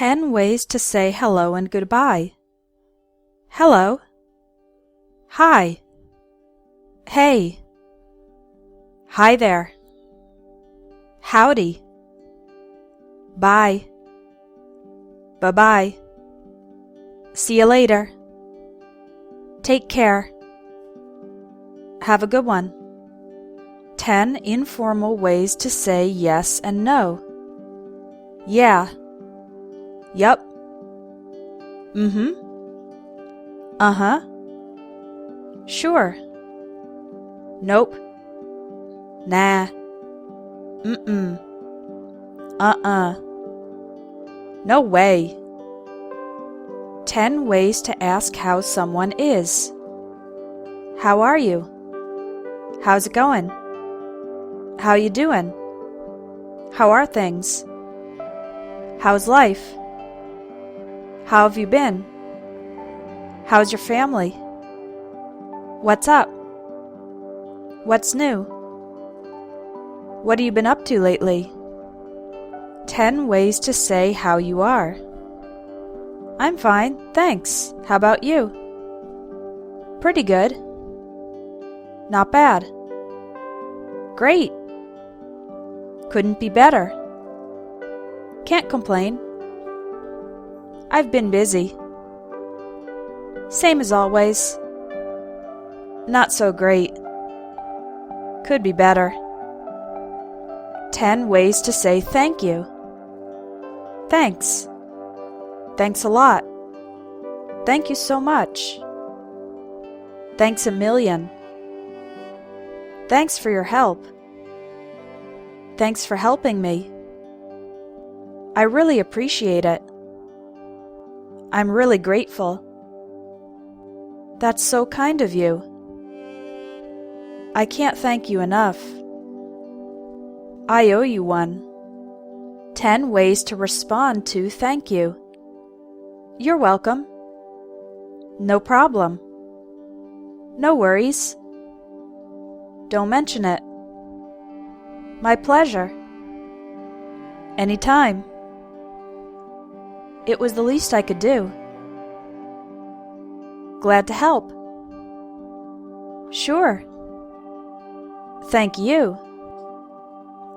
10 ways to say hello and goodbye. Hello. Hi. Hey. Hi there. Howdy. Bye. Bye-bye. See you later. Take care. Have a good one. 10 informal ways to say yes and no. Yeah. Yup. Mm-hmm. Uh-huh. Sure. Nope. Nah. Mm-mm. Uh-uh. No way. 10 ways to ask how someone is. How are you? How's it going? How you doing? How are things? How's life? How have you been? How's your family? What's up? What's new? What have you been up to lately? 10 ways to say how you are. I'm fine, thanks. How about you? Pretty good. Not bad. Great. Couldn't be better. Can't complain. I've been busy. Same as always. Not so great. Could be better. 10 ways to say thank you. Thanks. Thanks a lot. Thank you so much. Thanks a million. Thanks for your help. Thanks for helping me. I really appreciate it. I'm really grateful. That's so kind of you. I can't thank you enough. I owe you one. 10 ways to respond to thank you. You're welcome. No problem. No worries. Don't mention it. My pleasure. Anytime. It was the least I could do. Glad to help. Sure. Thank you.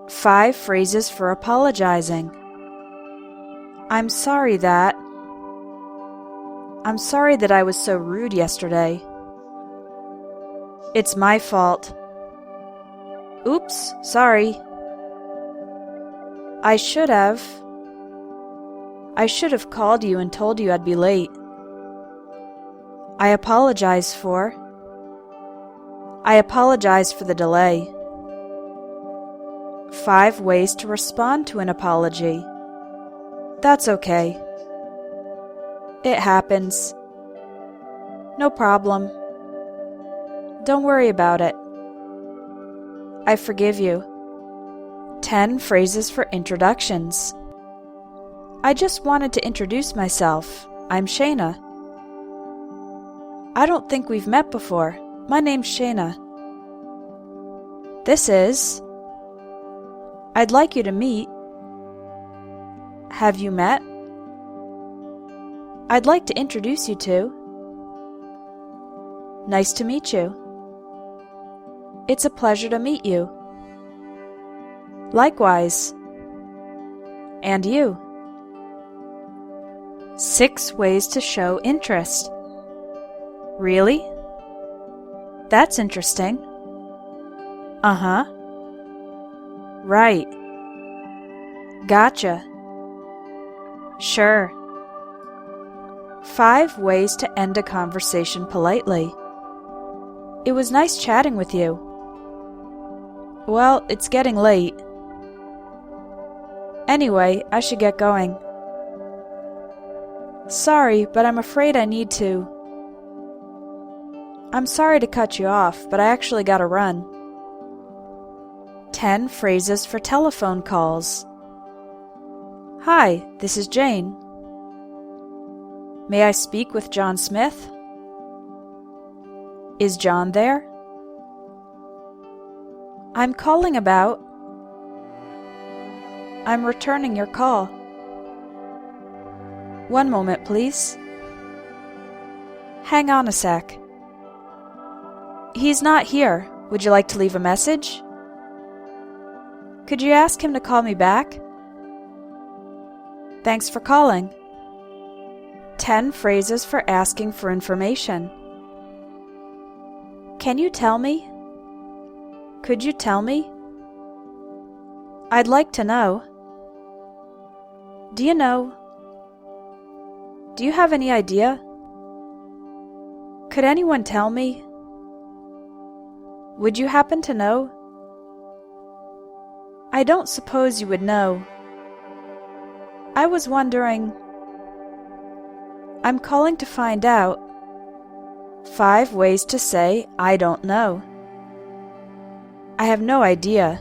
5 phrases for apologizing. I'm sorry that I was so rude yesterday. It's my fault. Oops, sorry. I should have called you and told you I'd be late. I apologize for the delay. 5 ways to respond to an apology. That's okay. It happens. No problem. Don't worry about it. I forgive you. 10 phrases for introductions. I just wanted to introduce myself. I'm Shayna. I don't think we've met before. My name's Shayna. This is... I'd like you to meet. Have you met? I'd like to introduce you to. Nice to meet you. It's a pleasure to meet you. Likewise. And you. 6 ways to show interest. Really? That's interesting. Uh-huh. Right. Gotcha. Sure. 5 ways to end a conversation politely. It was nice chatting with you. Well, it's getting late. Anyway, I should get going. Sorry, but I'm afraid I need to. I'm sorry to cut you off, but I actually gotta run. 10 phrases for telephone calls. Hi, this is Jane. May I speak with John Smith? Is John there? I'm calling about... I'm returning your call. One moment, please. Hang on a sec. He's not here. Would you like to leave a message? Could you ask him to call me back? Thanks for calling. 10 phrases for asking for information. Can you tell me? Could you tell me? I'd like to know. Do you know? Do you have any idea? Could anyone tell me? Would you happen to know? I don't suppose you would know. I was wondering. I'm calling to find out. 5 ways to say I don't know. I have no idea.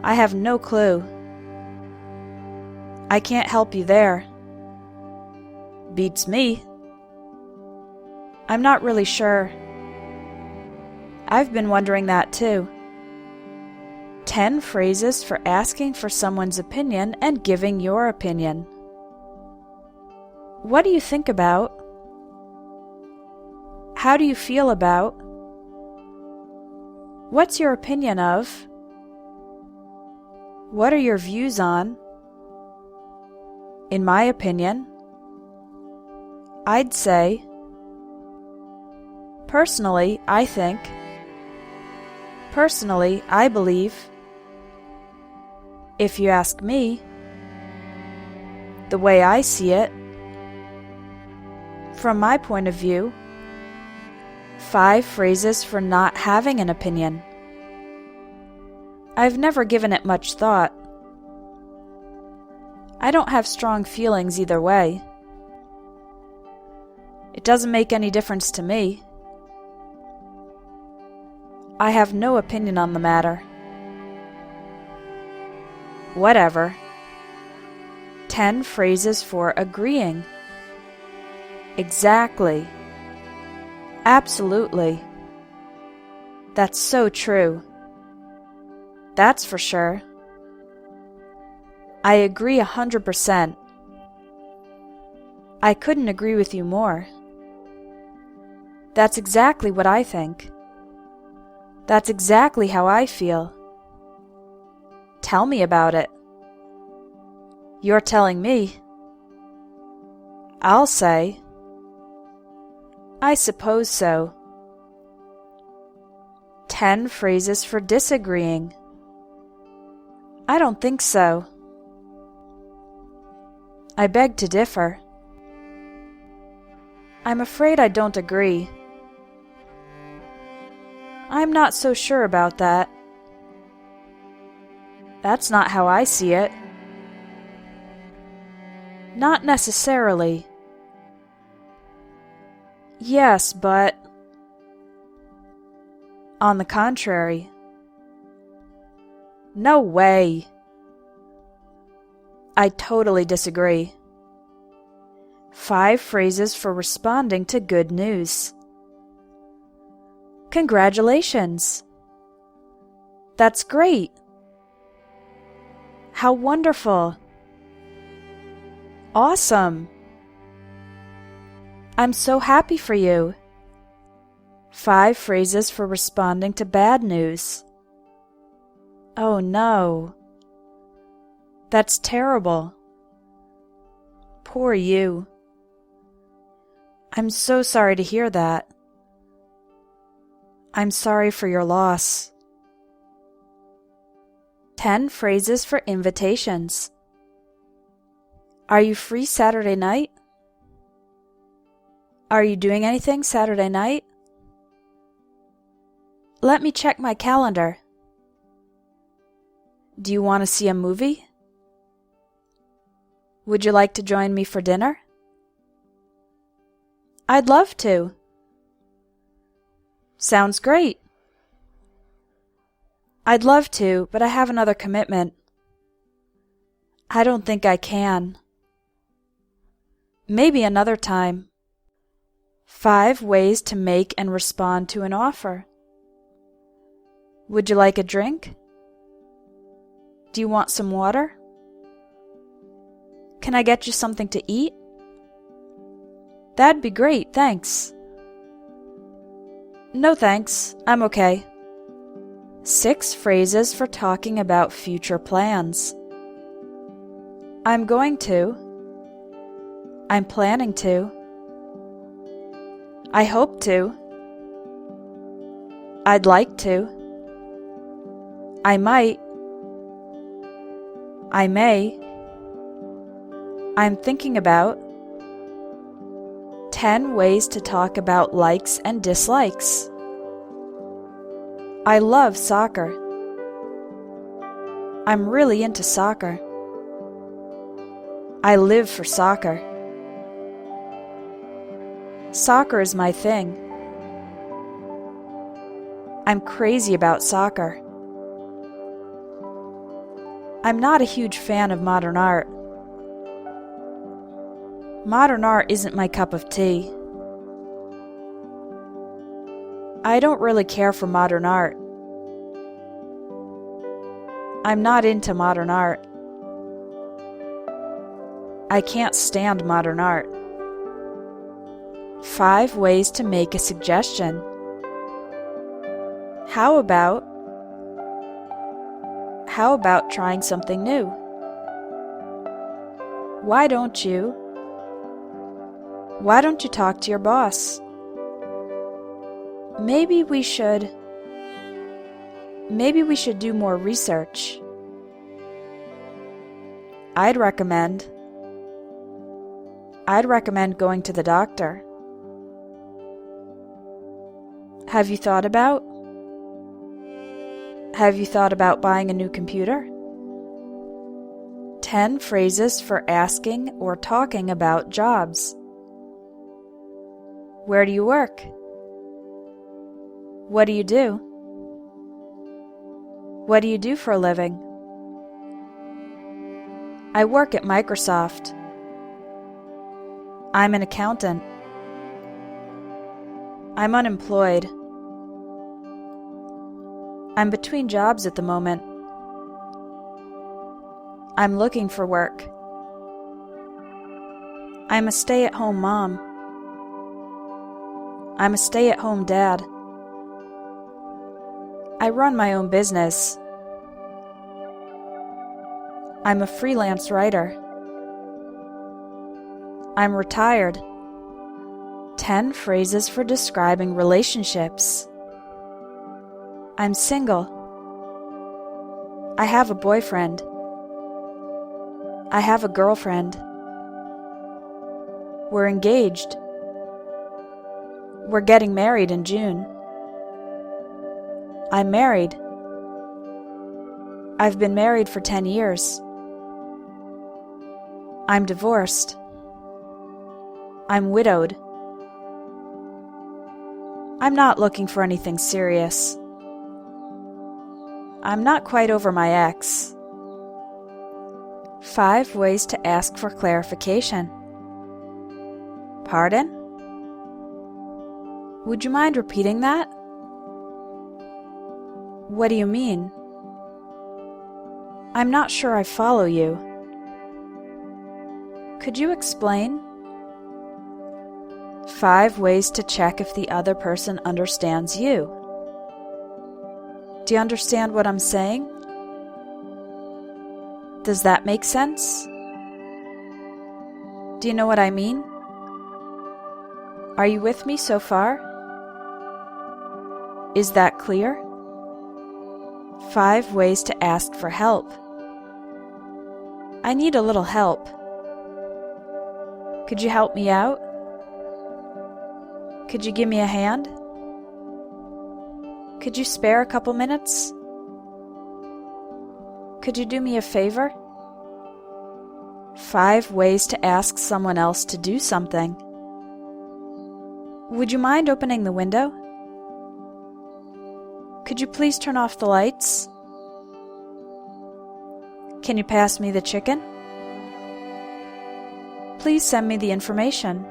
I have no clue. I can't help you there. Beats me. I'm not really sure. I've been wondering that too. 10 phrases for asking for someone's opinion and giving your opinion. What do you think about? How do you feel about? What's your opinion of? What are your views on? In my opinion, I'd say. Personally, I think. Personally, I believe. If you ask me, the way I see it, from my point of view. 5 phrases for not having an opinion. I've never given it much thought. I don't have strong feelings either way. It doesn't make any difference to me. I have no opinion on the matter. Whatever. 10 phrases for agreeing. Exactly. Absolutely. That's so true. That's for sure. I agree 100%. I couldn't agree with you more. That's exactly what I think. That's exactly how I feel. Tell me about it. You're telling me. I'll say, I suppose so. 10 phrases for disagreeing. I don't think so. I beg to differ. I'm afraid I don't agree. I'm not so sure about that. That's not how I see it. Not necessarily. Yes, but... On the contrary. No way. I totally disagree. 5 phrases for responding to good news. Congratulations. That's great. How wonderful. Awesome. I'm so happy for you. 5 phrases for responding to bad news. Oh no. That's terrible. Poor you. I'm so sorry to hear that. I'm sorry for your loss. 10 phrases for invitations. Are you free Saturday night? Are you doing anything Saturday night? Let me check my calendar. Do you want to see a movie? Would you like to join me for dinner? I'd love to. Sounds great. I'd love to, but I have another commitment. I don't think I can. Maybe another time. 5 ways to make and respond to an offer. Would you like a drink? Do you want some water? Can I get you something to eat? That'd be great, thanks. No thanks, I'm okay. 6 phrases for talking about future plans. I'm going to. I'm planning to. I hope to. I'd like to. I might. I may. I'm thinking about. 10 ways to talk about likes and dislikes. I love soccer. I'm really into soccer. I live for soccer. Soccer is my thing. I'm crazy about soccer. I'm not a huge fan of modern art. Modern art isn't my cup of tea. I don't really care for modern art. I'm not into modern art. I can't stand modern art. 5 ways to make a suggestion. How about trying something new? Why don't you talk to your boss? Maybe we should do more research. I'd recommend going to the doctor. Have you thought about buying a new computer? 10 phrases for asking or talking about jobs. Where do you work? What do you do? What do you do for a living? I work at Microsoft. I'm an accountant. I'm unemployed. I'm between jobs at the moment. I'm looking for work. I'm a stay-at-home mom. I'm a stay-at-home dad. I run my own business. I'm a freelance writer. I'm retired. 10 phrases for describing relationships. I'm single. I have a boyfriend. I have a girlfriend. We're engaged. We're getting married in June. I'm married. I've been married for 10 years. I'm divorced. I'm widowed. I'm not looking for anything serious. I'm not quite over my ex. 5 ways to ask for clarification. Pardon? Would you mind repeating that? What do you mean? I'm not sure I follow you. Could you explain? 5 ways to check if the other person understands you. Do you understand what I'm saying? Does that make sense? Do you know what I mean? Are you with me so far? Is that clear? 5 ways to ask for help. I need a little help. Could you help me out? Could you give me a hand? Could you spare a couple minutes? Could you do me a favor? 5 ways to ask someone else to do something. Would you mind opening the window? Could you please turn off the lights? Can you pass me the chicken? Please send me the information.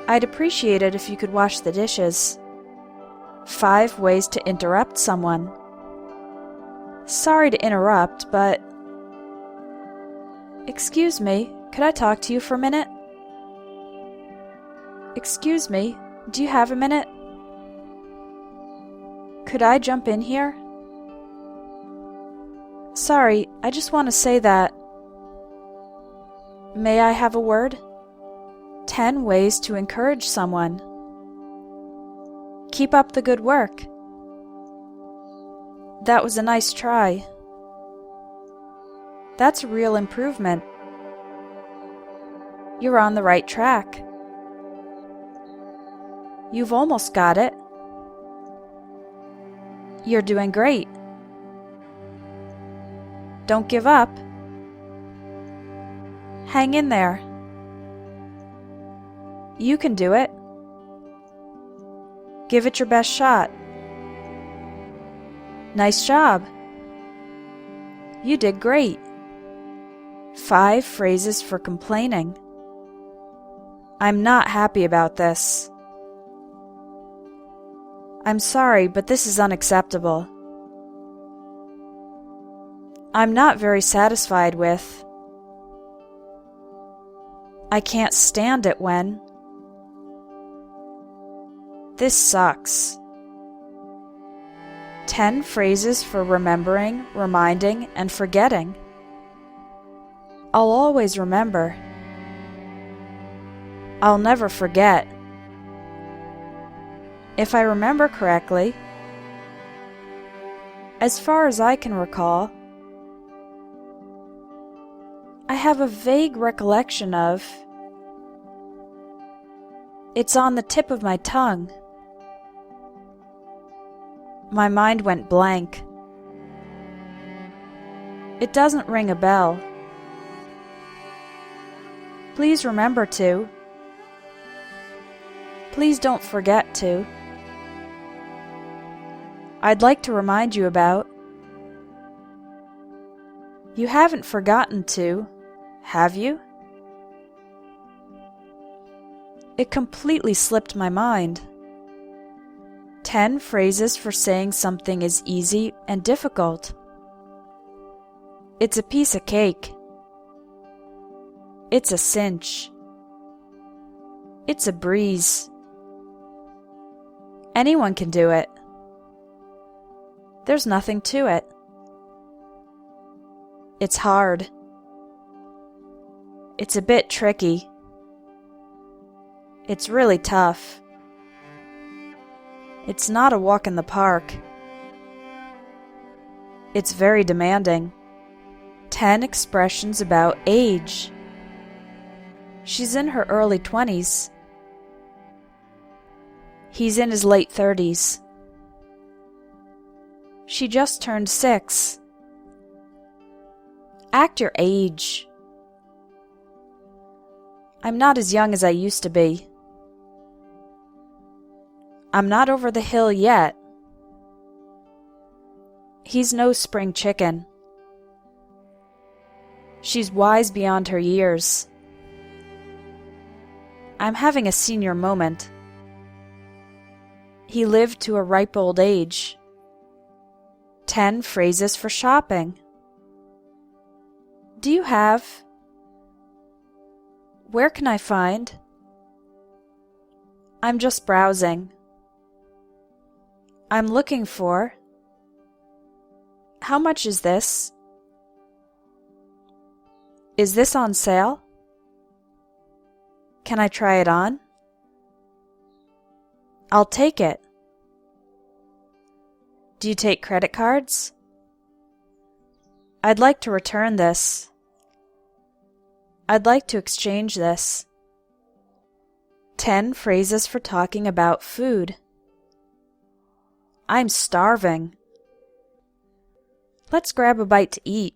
I'd appreciate it if you could wash the dishes. 5 ways to interrupt someone. Sorry to interrupt, but Excuse me, could I talk to you for a minute? Excuse me, do you have a minute? Could I jump in here? Sorry, I just want to say that. May I have a word? 10 ways to encourage someone. Keep up the good work. That was a nice try. That's a real improvement. You're on the right track. You've almost got it. You're doing great. Don't give up. Hang in there. You can do it. Give it your best shot. Nice job. You did great. 5 phrases for complaining. I'm not happy about this. I'm sorry, but this is unacceptable. I'm not very satisfied with. I can't stand it when. This sucks. 10 phrases for remembering, reminding, and forgetting. I'll always remember. I'll never forget. If I remember correctly, as far as I can recall, I have a vague recollection of. It's on the tip of my tongue. My mind went blank. It doesn't ring a bell. Please remember to. Please don't forget to. I'd like to remind you about. You haven't forgotten to, have you? It completely slipped my mind. 10 phrases for saying something is easy and difficult. It's a piece of cake. It's a cinch. It's a breeze. Anyone can do it. There's nothing to it. It's hard. It's a bit tricky. It's really tough. It's not a walk in the park. It's very demanding. 10 expressions about age. She's in her early 20s. He's in his late 30s. She just turned 6. Act your age. I'm not as young as I used to be. I'm not over the hill yet. He's no spring chicken. She's wise beyond her years. I'm having a senior moment. He lived to a ripe old age. 10 phrases for shopping. Do you have? Where can I find? I'm just browsing. I'm looking for. How much is this? Is this on sale? Can I try it on? I'll take it. Do you take credit cards? I'd like to return this. I'd like to exchange this. 10 phrases for talking about food. I'm starving. Let's grab a bite to eat.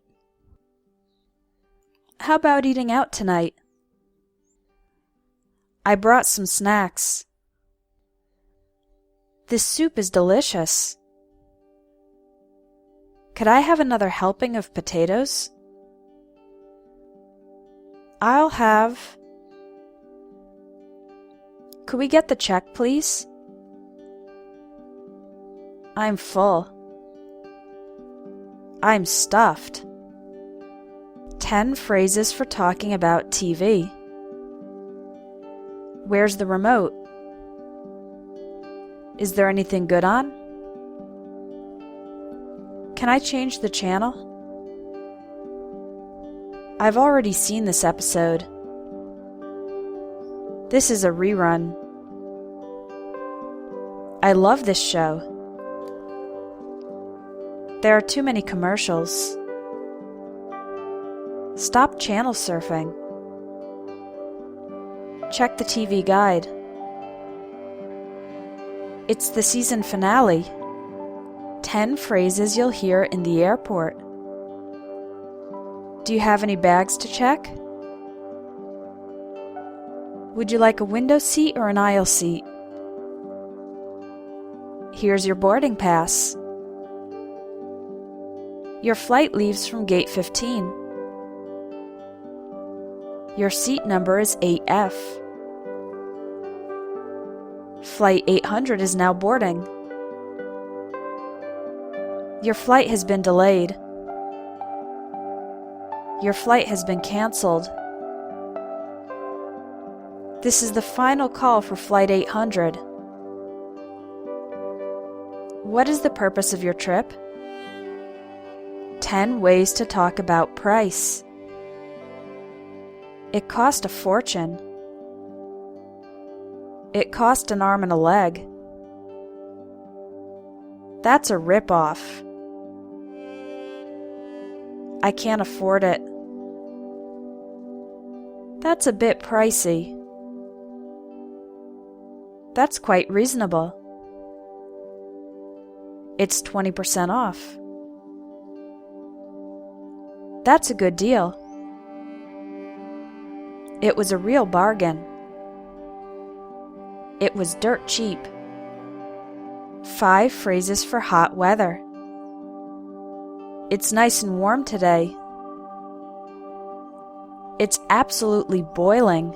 How about eating out tonight? I brought some snacks. This soup is delicious. Could I have another helping of potatoes? I'll have. Could we get the check, please? I'm full. I'm stuffed. 10 phrases for talking about TV. Where's the remote? Is there anything good on? Can I change the channel? I've already seen this episode. This is a rerun. I love this show. There are too many commercials. Stop channel surfing. Check the TV guide. It's the season finale. 10 phrases you'll hear in the airport. Do you have any bags to check? Would you like a window seat or an aisle seat? Here's your boarding pass. Your flight leaves from gate 15. Your seat number is 8F. Flight 800 is now boarding. Your flight has been delayed. Your flight has been canceled. This is the final call for Flight 800. What is the purpose of your trip? 10 ways to talk about price. It cost a fortune. It cost an arm and a leg. That's a rip-off. I can't afford it. That's a bit pricey. That's quite reasonable. It's 20% off. That's a good deal. It was a real bargain. It was dirt cheap. 5 phrases for hot weather. It's nice and warm today. It's absolutely boiling.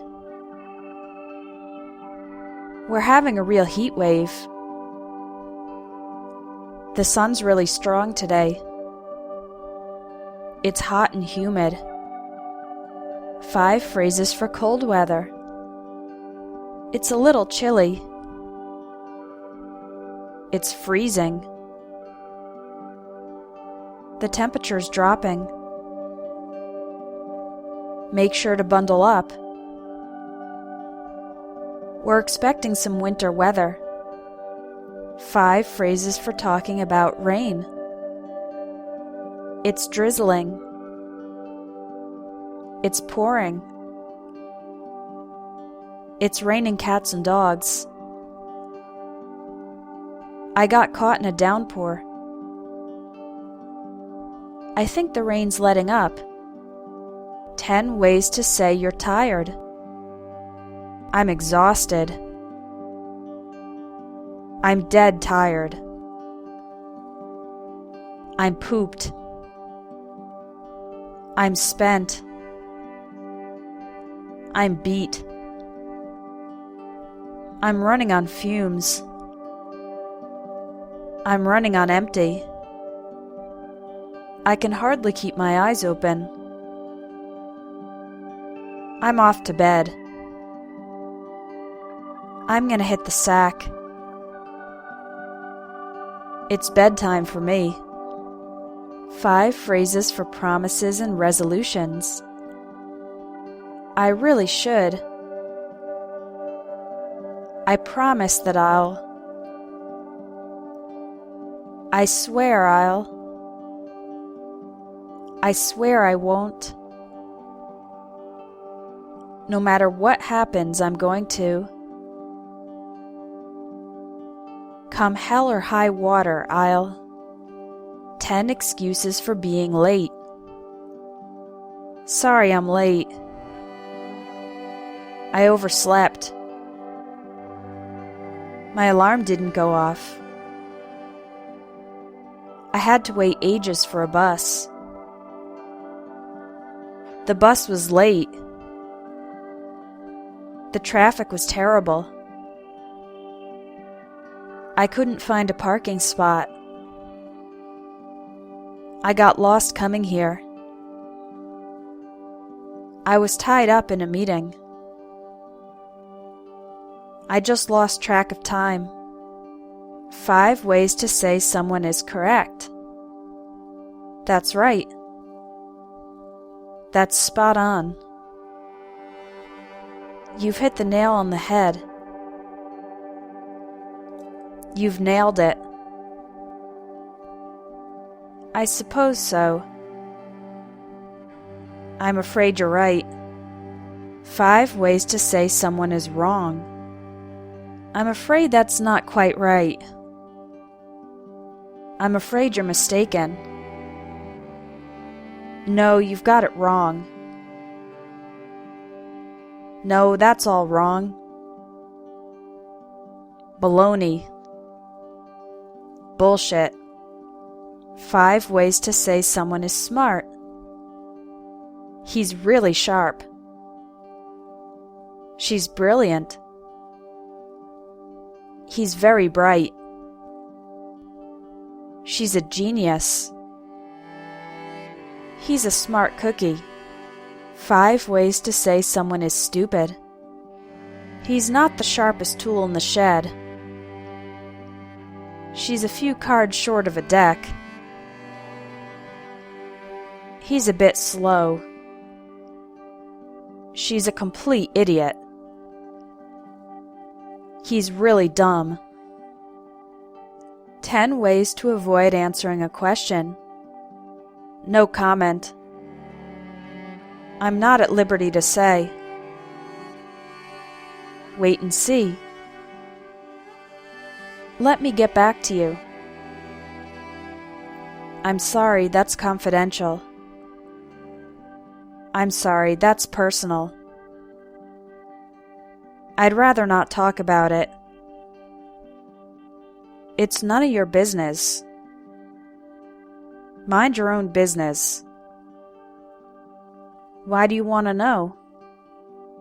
We're having a real heat wave. The sun's really strong today. It's hot and humid. 5 phrases for cold weather. It's a little chilly. It's freezing. The temperature's dropping. Make sure to bundle up. We're expecting some winter weather. 5 phrases for talking about rain. It's drizzling. It's pouring. It's raining cats and dogs. I got caught in a downpour. I think the rain's letting up. 10 ways to say you're tired. I'm exhausted. I'm dead tired. I'm pooped. I'm spent. I'm beat. I'm running on fumes. I'm running on empty. I can hardly keep my eyes open. I'm off to bed. I'm gonna hit the sack. It's bedtime for me. 5 phrases for promises and resolutions. I really should. I promise that I'll. I swear I'll. I swear I won't. No matter what happens, I'm going to. Come hell or high water, I'll. 10 excuses for being late. Sorry I'm late. I overslept. My alarm didn't go off. I had to wait ages for a bus. The bus was late. The traffic was terrible. I couldn't find a parking spot. I got lost coming here. I was tied up in a meeting. I just lost track of time. 5 ways to say someone is correct. That's right. That's spot on. You've hit the nail on the head. You've nailed it. I suppose so. I'm afraid you're right. 5 ways to say someone is wrong. I'm afraid that's not quite right. I'm afraid you're mistaken. No, you've got it wrong. No, that's all wrong. Baloney. Bullshit. 5 ways to say someone is smart. He's really sharp. She's brilliant. He's very bright. She's a genius. He's a smart cookie. 5 ways to say someone is stupid. He's not the sharpest tool in the shed. She's a few cards short of a deck. He's a bit slow. She's a complete idiot. He's really dumb. 10 ways to avoid answering a question. No comment. I'm not at liberty to say. Wait and see. Let me get back to you. I'm sorry, that's confidential. I'm sorry, that's personal. I'd rather not talk about it. It's none of your business. Mind your own business. Why do you want to know?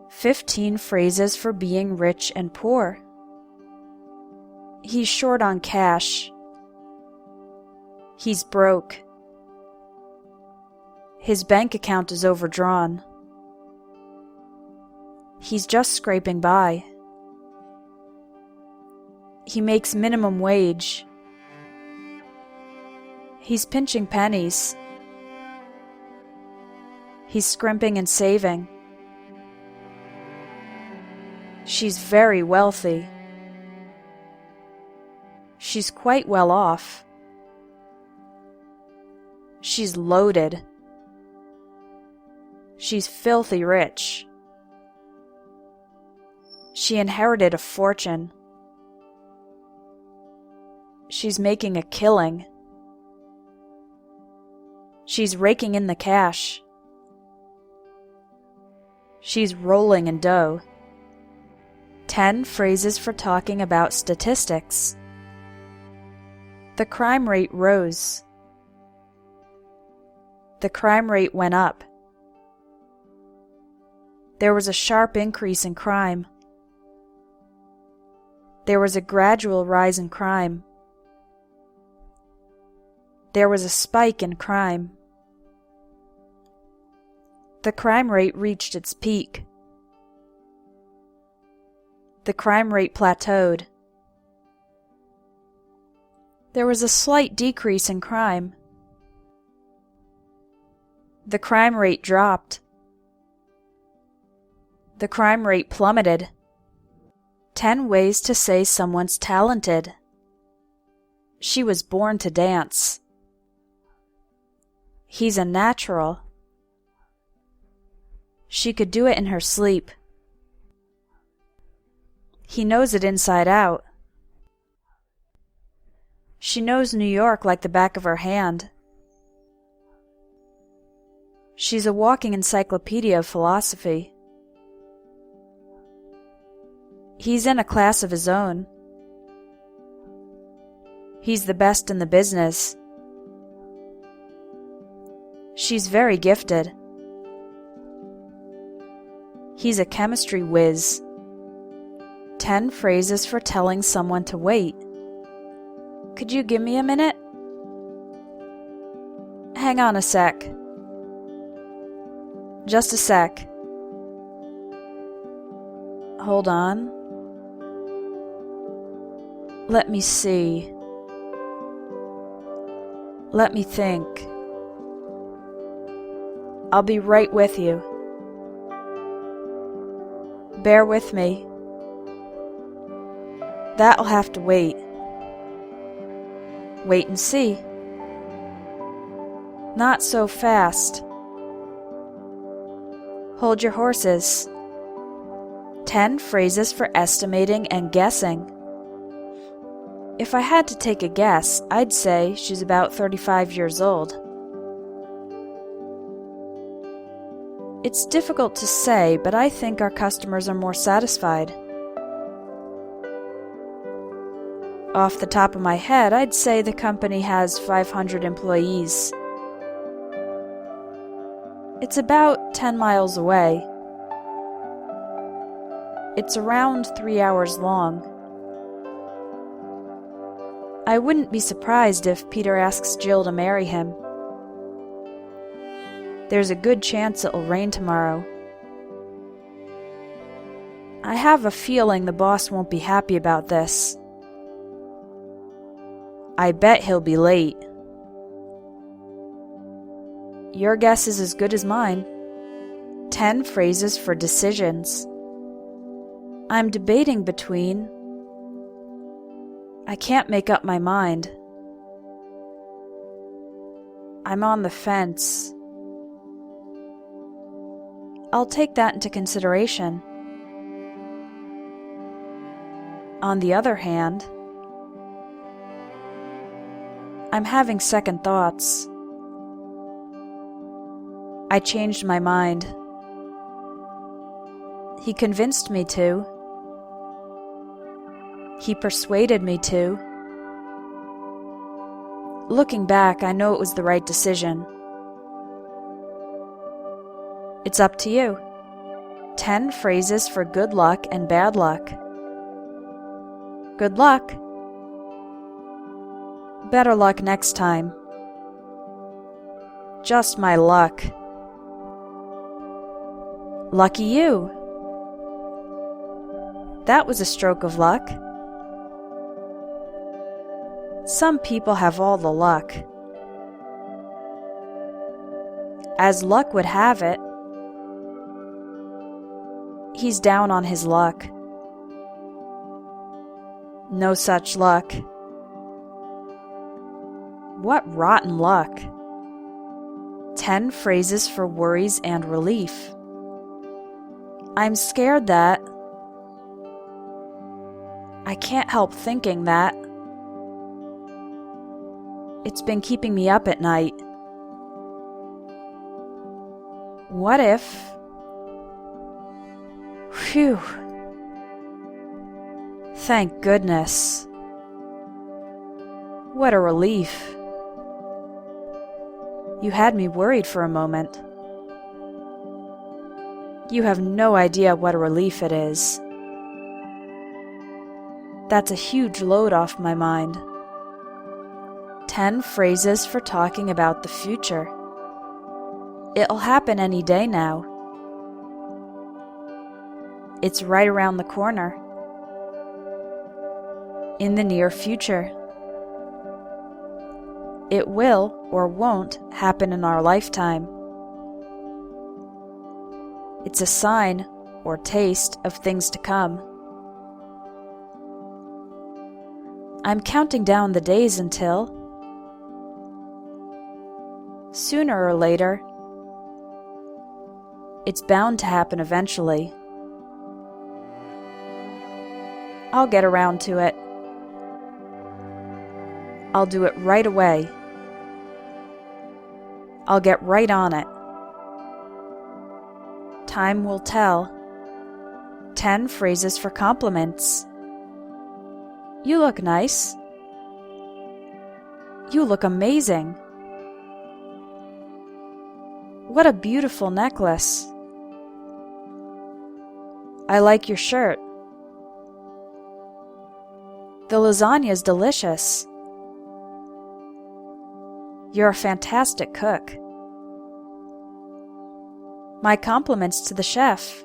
15 phrases for being rich and poor. He's short on cash. He's broke. His bank account is overdrawn. He's just scraping by. He makes minimum wage. He's pinching pennies. He's scrimping and saving. She's very wealthy. She's quite well off. She's loaded. She's filthy rich. She inherited a fortune. She's making a killing. She's raking in the cash. She's rolling in dough. 10 phrases for talking about statistics. The crime rate rose. The crime rate went up. There was a sharp increase in crime. There was a gradual rise in crime. There was a spike in crime. The crime rate reached its peak. The crime rate plateaued. There was a slight decrease in crime. The crime rate dropped. The crime rate plummeted. 10 ways to say someone's talented. She was born to dance. He's a natural. She could do it in her sleep. He knows it inside out. She knows New York like the back of her hand. She's a walking encyclopedia of philosophy. He's in a class of his own. He's the best in the business. She's very gifted. He's a chemistry whiz. 10 phrases for telling someone to wait. Could you give me a minute? Hang on a sec. Just a sec. Hold on. Let me see. Let me think. I'll be right with you. Bear with me. That'll have to wait. Wait and see. Not so fast. Hold your horses. 10 phrases for estimating and guessing. If I had to take a guess, I'd say she's about 35 years old. It's difficult to say, but I think our customers are more satisfied. Off the top of my head, I'd say the company has 500 employees. It's about 10 miles away. It's around 3 hours long. I wouldn't be surprised if Peter asks Jill to marry him. There's a good chance it'll rain tomorrow. I have a feeling the boss won't be happy about this. I bet he'll be late. Your guess is as good as mine. 10 phrases for decisions. I'm debating between... I can't make up my mind. I'm on the fence. I'll take that into consideration. On the other hand, I'm having second thoughts. I changed my mind. He convinced me to. He persuaded me to. Looking back, I know it was the right decision. It's up to you. 10 phrases for good luck and bad luck. Good luck. Better luck next time. Just my luck. Lucky you. That was a stroke of luck. Some people have all the luck. As luck would have it, he's down on his luck. No such luck. What rotten luck. 10 phrases for worries and relief. I'm scared that... I can't help thinking that... It's been keeping me up at night. What if... Phew. Thank goodness. What a relief. You had me worried for a moment. You have no idea what a relief it is. That's a huge load off my mind. 10 phrases for talking about the future. It'll happen any day now. It's right around the corner. In the near future. It will or won't happen in our lifetime. It's a sign or taste of things to come. I'm counting down the days until... Sooner or later, it's bound to happen eventually. I'll get around to it. I'll do it right away. I'll get right on it. Time will tell. 10 phrases for compliments. You look nice. You look amazing. What a beautiful necklace. I like your shirt. The lasagna's delicious. You're a fantastic cook. My compliments to the chef.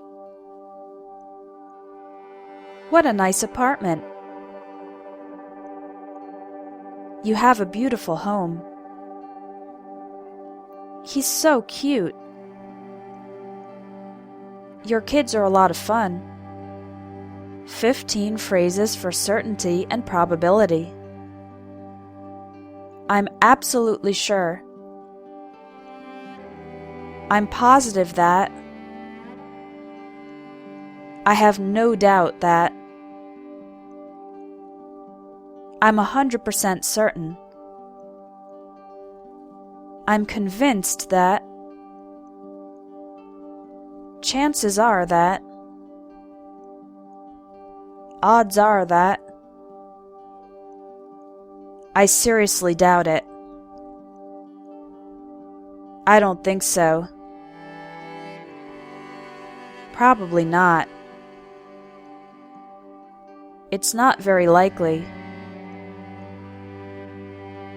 What a nice apartment. You have a beautiful home. He's so cute. Your kids are a lot of fun. 15 phrases for certainty and probability. I'm absolutely sure. I'm positive that. I have no doubt that. I'm 100% certain. I'm convinced that. Chances are that. Odds are that. I seriously doubt it. I don't think so. Probably not. It's not very likely.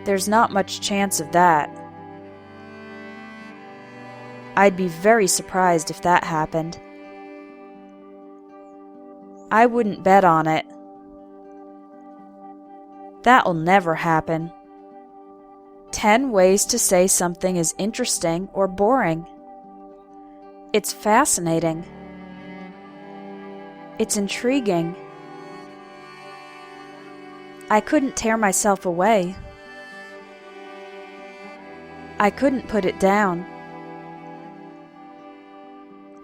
There's not much chance of that. I'd be very surprised if that happened. I wouldn't bet on it. That'll never happen. 10 ways to say something is interesting or boring. It's fascinating. It's intriguing. I couldn't tear myself away. I couldn't put it down.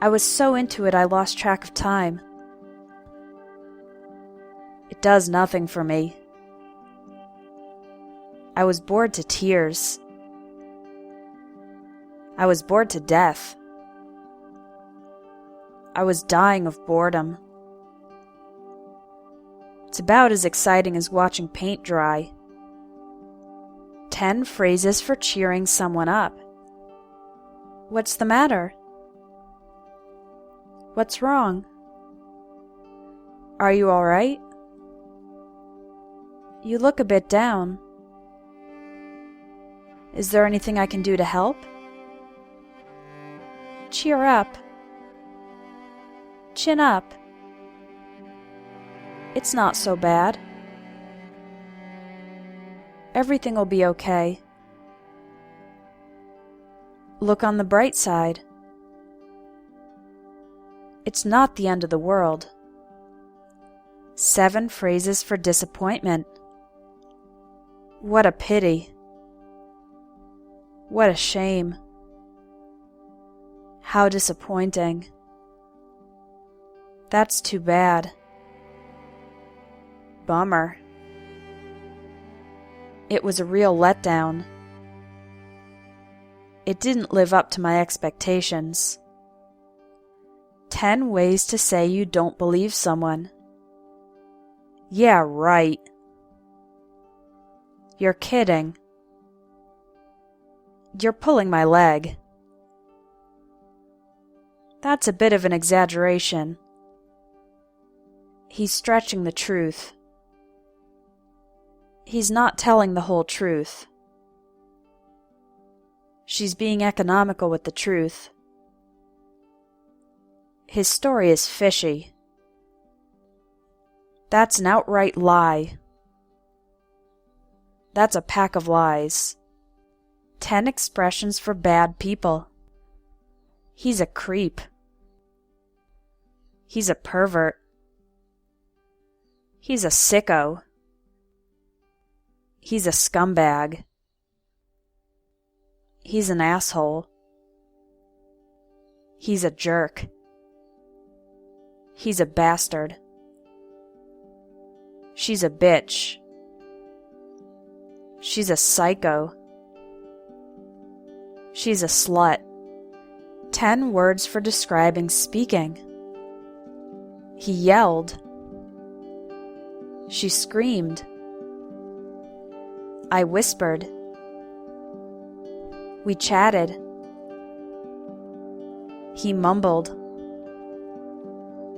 I was so into it I lost track of time. It does nothing for me. I was bored to tears. I was bored to death. I was dying of boredom. It's about as exciting as watching paint dry. 10 phrases for cheering someone up. What's the matter? What's wrong? Are you all right? You look a bit down. Is there anything I can do to help? Cheer up. Chin up. It's not so bad. Everything will be okay. Look on the bright side. It's not the end of the world. 7 phrases for disappointment. What a pity. What a shame. How disappointing. That's too bad. Bummer. It was a real letdown. It didn't live up to my expectations. 10 ways to say you don't believe someone. Yeah, right. You're kidding. You're pulling my leg. That's a bit of an exaggeration. He's stretching the truth. He's not telling the whole truth. She's being economical with the truth. His story is fishy. That's an outright lie. That's a pack of lies. 10 expressions for bad people. He's a creep. He's a pervert. He's a sicko. He's a scumbag. He's an asshole. He's a jerk. He's a bastard. She's a bitch. She's a psycho. She's a slut. 10 words for describing speaking. He yelled. She screamed. I whispered. We chatted. He mumbled.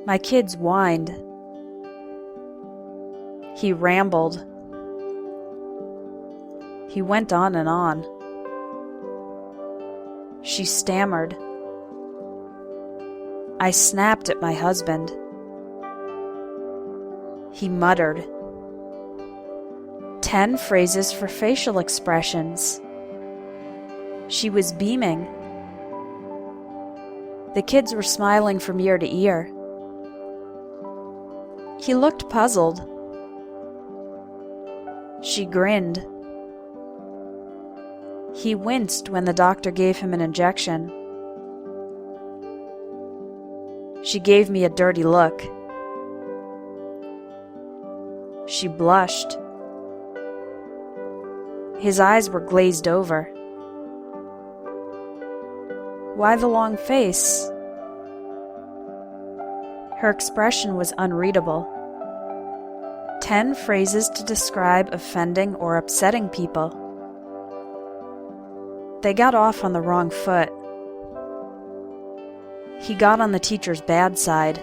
My kids whined. He rambled. He went on and on. She stammered. I snapped at my husband. He muttered. 10 phrases for facial expressions. She was beaming. The kids were smiling from ear to ear. He looked puzzled. She grinned. He winced when the doctor gave him an injection. She gave me a dirty look. She blushed. His eyes were glazed over. Why the long face? Her expression was unreadable. 10 phrases to describe offending or upsetting people. They got off on the wrong foot. He got on the teacher's bad side.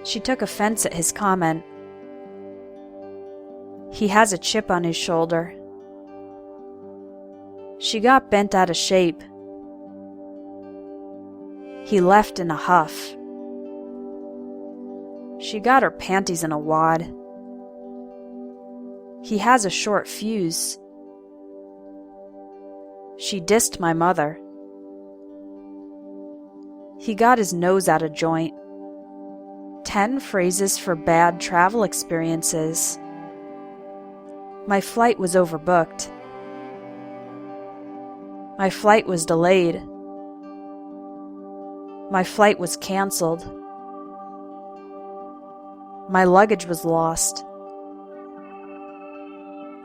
She took offense at his comment. He has a chip on his shoulder. She got bent out of shape. He left in a huff. She got her panties in a wad. He has a short fuse. She dissed my mother. He got his nose out of joint. 10 phrases for bad travel experiences. My flight was overbooked. My flight was delayed. My flight was canceled. My luggage was lost.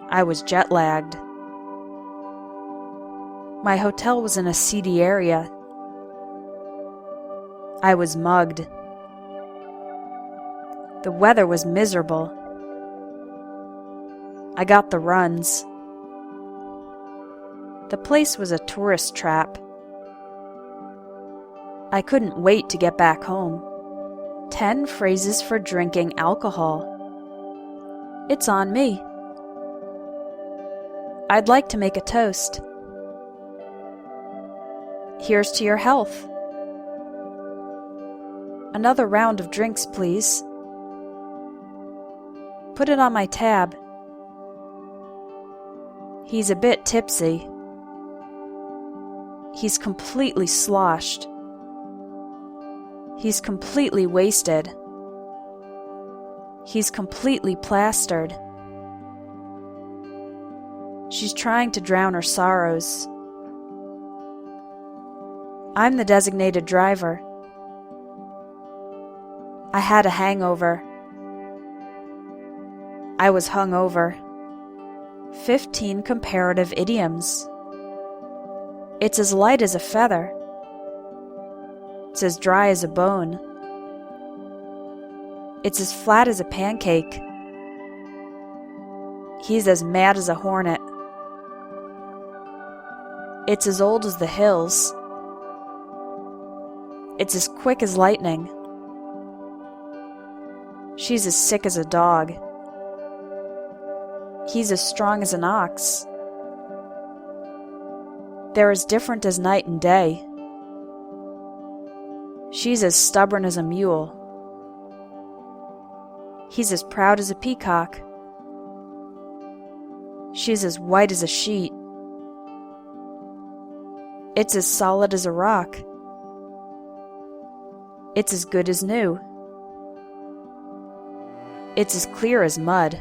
I was jet-lagged. My hotel was in a seedy area. I was mugged. The weather was miserable. I got the runs. The place was a tourist trap. I couldn't wait to get back home. 10 phrases for drinking alcohol. It's on me. I'd like to make a toast. Here's to your health. Another round of drinks, please. Put it on my tab. He's a bit tipsy. He's completely sloshed. He's completely wasted. He's completely plastered. She's trying to drown her sorrows. I'm the designated driver. I had a hangover. I was hungover. 15 comparative idioms. It's as light as a feather. It's as dry as a bone. It's as flat as a pancake. He's as mad as a hornet. It's as old as the hills. It's as quick as lightning. She's as sick as a dog. He's as strong as an ox. They're as different as night and day. She's as stubborn as a mule. He's as proud as a peacock. She's as white as a sheet. It's as solid as a rock. It's as good as new. It's as clear as mud.